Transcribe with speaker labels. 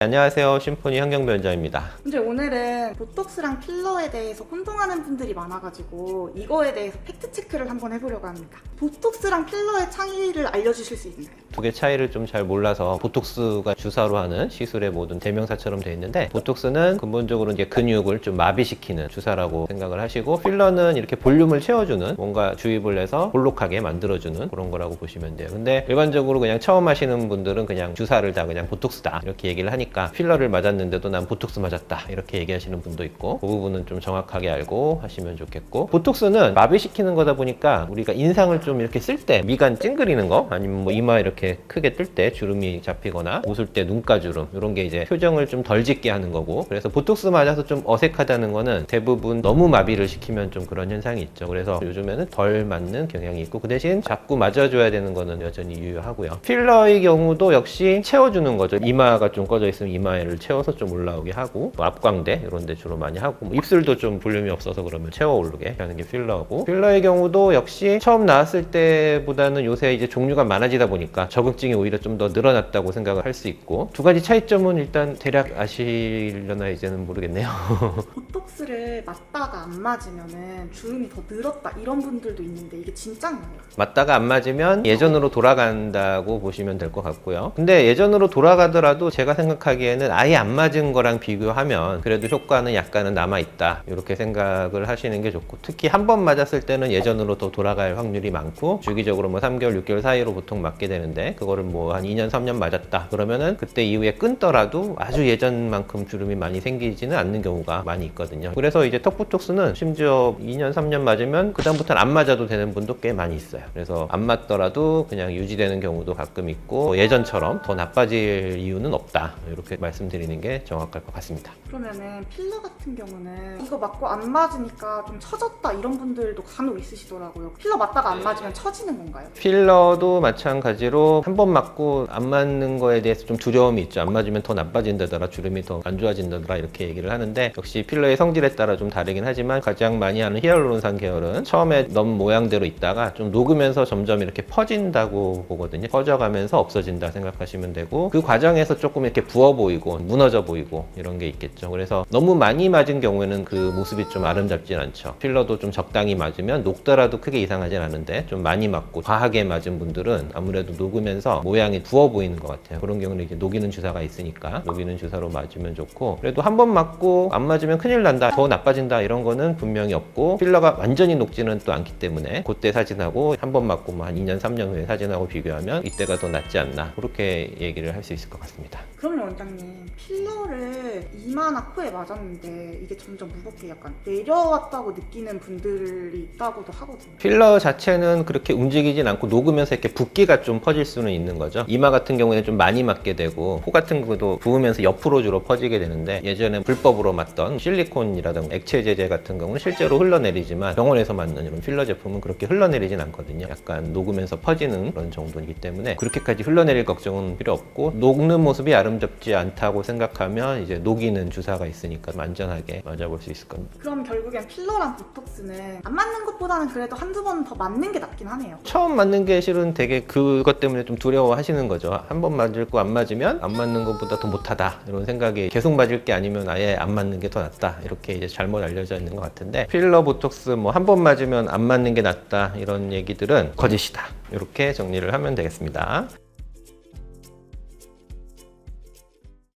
Speaker 1: 안녕하세요. 심포니 환경변호사입니다.
Speaker 2: 근데 오늘은 보톡스랑 필러에 대해서 혼동하는 분들이 많아가지고 이거에 대해서 팩트체크를 한번 해보려고 합니다. 보톡스랑 필러의 차이를 알려주실 수 있나요?
Speaker 1: 두 개 차이를 좀 잘 몰라서 보톡스가 주사로 하는 시술의 모든 대명사처럼 되어 있는데, 보톡스는 근본적으로 이제 근육을 좀 마비시키는 주사라고 생각을 하시고, 필러는 이렇게 볼륨을 채워주는, 뭔가 주입을 해서 볼록하게 만들어주는 그런 거라고 보시면 돼요. 근데 일반적으로 그냥 처음 하시는 분들은 그냥 주사를 다 그냥 보톡스다 이렇게 얘기를 하니까, 필러를 맞았는데도 난 보톡스 맞았다 이렇게 얘기하시는 분도 있고, 그 부분은 좀 정확하게 알고 하시면 좋겠고, 보톡스는 마비시키는 거다 보니까 우리가 인상을 좀 이렇게 쓸 때 미간 찡그리는 거, 아니면 뭐 이마 이렇게 크게 뜰 때 주름이 잡히거나 웃을 때 눈가주름, 이런 게 이제 표정을 좀 덜 짓게 하는 거고, 그래서 보톡스 맞아서 좀 어색하다는 거는 대부분 너무 마비를 시키면 좀 그런 현상이 있죠. 그래서 요즘에는 덜 맞는 경향이 있고, 그 대신 자꾸 맞아줘야 되는 거는 여전히 유효하고요. 필러의 경우도 역시 채워주는 거죠. 이마가 좀 꺼져 있으면 이마를 채워서 좀 올라오게 하고, 뭐 앞광대 이런 데 주로 많이 하고, 뭐 입술도 좀 볼륨이 없어서 그러면 채워 오르게 하는 게 필러고, 필러의 경우도 역시 처음 나왔을 때보다는 요새 이제 종류가 많아지다 보니까 적응증이 오히려 좀 더 늘어났다고 생각을 할 수 있고, 두 가지 차이점은 일단 대략 아시려나 이제는 모르겠네요.
Speaker 2: 보톡스를 맞다가 안 맞으면은 주름이 더 늘었다 이런 분들도 있는데 이게 진짜인가요?
Speaker 1: 맞다가 안 맞으면 예전으로 돌아간다고 보시면 될 것 같고요. 근데 예전으로 돌아가더라도 제가 생각하기에는 아예 안 맞은 거랑 비교하면 그래도 효과는 약간은 남아있다, 이렇게 생각을 하시는 게 좋고, 특히 한 번 맞았을 때는 예전으로 더 돌아갈 확률이 많고, 주기적으로 뭐 3개월, 6개월 사이로 보통 맞게 되는데, 그거를 뭐 한 2년, 3년 맞았다 그러면은 그때 이후에 끊더라도 아주 예전만큼 주름이 많이 생기지는 않는 경우가 많이 있거든요. 그래서 이제 턱보톡스는 심지어 2년, 3년 맞으면 그다음부터는 안 맞아도 되는 분도 꽤 많이 있어요. 그래서 안 맞더라도 그냥 유지되는 경우도 가끔 있고, 뭐 예전처럼 더 나빠질 이유는 없다, 이렇게 말씀드리는 게 정확할 것 같습니다.
Speaker 2: 그러면은 필러 같은 경우는 이거 맞고 안 맞으니까 좀 처졌다 이런 분들도 간혹 있으시더라고요. 필러 맞다가 안 맞으면 처지는 건가요?
Speaker 1: 필러도 마찬가지로 한 번 맞고 안 맞는 거에 대해서 좀 두려움이 있죠. 안 맞으면 더 나빠진다더라, 주름이 더 안 좋아진다더라 이렇게 얘기를 하는데, 역시 필러의 성질에 따라 좀 다르긴 하지만 가장 많이 하는 히알루론산 계열은 처음에 넘 모양대로 있다가 좀 녹으면서 점점 이렇게 퍼진다고 보거든요. 퍼져가면서 없어진다 생각하시면 되고, 그 과정에서 조금 이렇게 부어 보이고 무너져 보이고 이런 게 있겠죠. 그래서 너무 많이 맞은 경우에는 그 모습이 좀 아름답진 않죠. 필러도 좀 적당히 맞으면 녹더라도 크게 이상하진 않은데, 좀 많이 맞고 과하게 맞은 분들은 아무래도 녹으면서 모양이 부어 보이는 것 같아요. 그런 경우는 이제 녹이는 주사가 있으니까 녹이는 주사로 맞으면 좋고, 그래도 한 번 맞고 안 맞으면 큰일 난다, 더 나빠진다 이런 거는 분명히 없고, 필러가 완전히 녹지는 또 않기 때문에 그때 사진하고 한 번 맞고 뭐 한 2년, 3년 후에 사진하고 비교하면 이때가 더 낫지 않나, 그렇게 얘기를 할 수 있을 것 같습니다.
Speaker 2: 그러면 원장님, 필러를 이마나 코에 맞았는데 이게 점점 무겁게 약간 내려왔다고 느끼는 분들이 있다고도 하거든요.
Speaker 1: 필러 자체는 그렇게 움직이진 않고 녹으면서 이렇게 붓기가 좀 퍼질 수는 있는 거죠. 이마 같은 경우에는 좀 많이 맞게 되고, 코 같은 것도 부으면서 옆으로 주로 퍼지게 되는데, 예전에 불법으로 맞던 실리콘이라든가 액체 제제 같은 경우는 실제로 흘러내리지만 병원에서 맞는 이런 필러 제품은 그렇게 흘러내리진 않거든요. 약간 녹으면서 퍼지는 그런 정도이기 때문에 그렇게까지 흘러내릴 걱정은 필요 없고, 녹는 모습이 아름답지 않다고 생각하면 이제 녹이는 주사가 있으니까 안전하게 맞아볼 수 있을 겁니다.
Speaker 2: 그럼 결국엔 필러랑 보톡스는 안 맞는 것보다는 그래도 한두 번 더 맞는 게 낫긴 하네요.
Speaker 1: 처음 맞는 게 실은 되게 그것 때문에 좀 두려워하시는 거죠. 한 번 맞을 거 안 맞으면 안 맞는 것보다 더 못하다, 이런 생각이, 계속 맞을 게 아니면 아예 안 맞는 게 더 낫다, 이렇게 이제 잘못 알려져 있는 것 같은데, 필러, 보톡스 뭐 한 번 맞으면 안 맞는 게 낫다 이런 얘기들은 거짓이다, 이렇게 정리를 하면 되겠습니다.